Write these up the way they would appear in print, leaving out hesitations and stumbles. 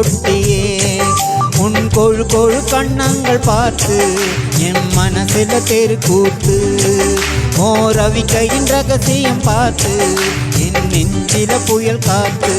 பூந்தொட்டியே உன் கொழு கொழு கண்ணங்கள் பார்த்து என் மனசில தெருக்கூத்து ரவிக்கையின் ரகசியம் பார்த்து என் நெஞ்சில புயல் காத்து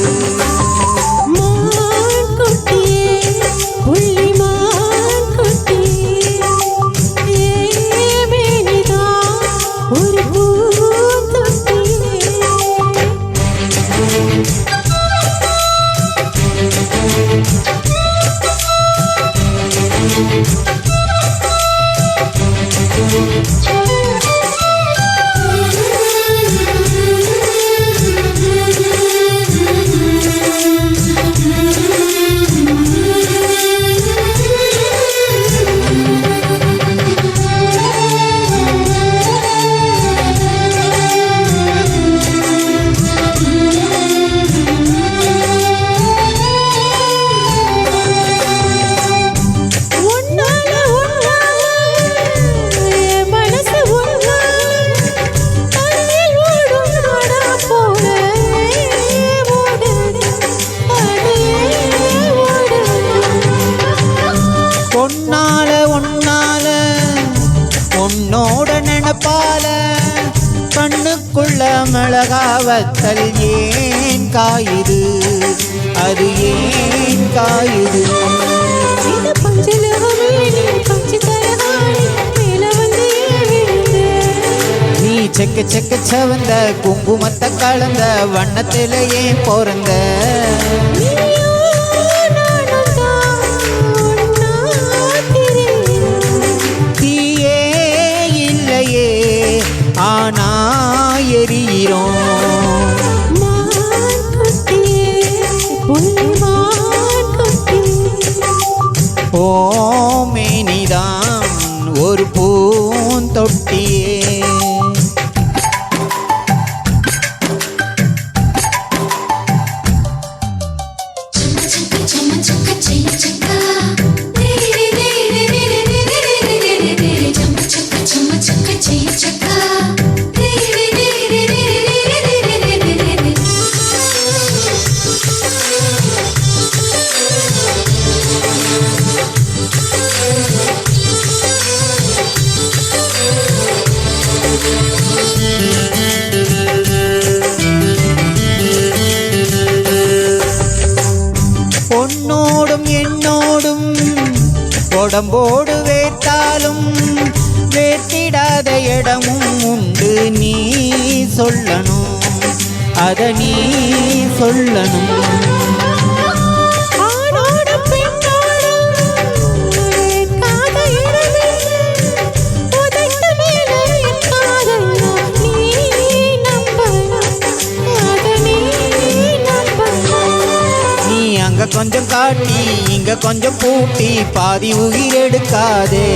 உன்னோட நினைப்பால கண்ணுக்குள்ள மிளகாவத்தல் ஏன் காயுது அது ஏன் காயுது நீ செக்க செக்க செவந்த குங்குமத்தை கலந்த வண்ணத்தில ஏன் பிறந்த ஆனா எரியிரோம் மேனிதான் ஒரு பூந்தொட்டியே பொன்னோடும் என்னோடும் உடம்போடு வேட்டாலும் வேட்டிடாத இடமும் உண்டு நீ சொல்லணும் அத நீ சொல்லணும் கொஞ்சம் காட்டி இங்க கொஞ்சம் பூட்டி பாதி உயிர் எடுக்காதே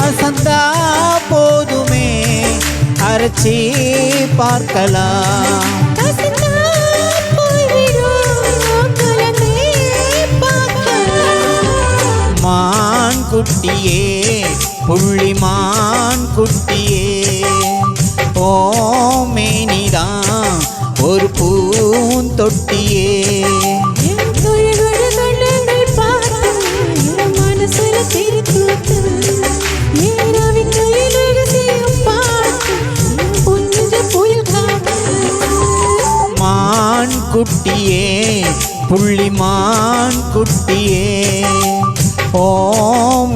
அசந்தா போதுமே அரைச்சி பார்க்கலாம் மான் குட்டியே புள்ளிமான் குட்டியே மேனிதான் ஒரு பூந்தொட்டியே மான் குட்டியே புள்ளிமான் குட்டியே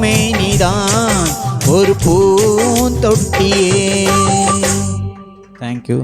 மேனிதான் ஒரு பூந்தொட்டியே. Thank you.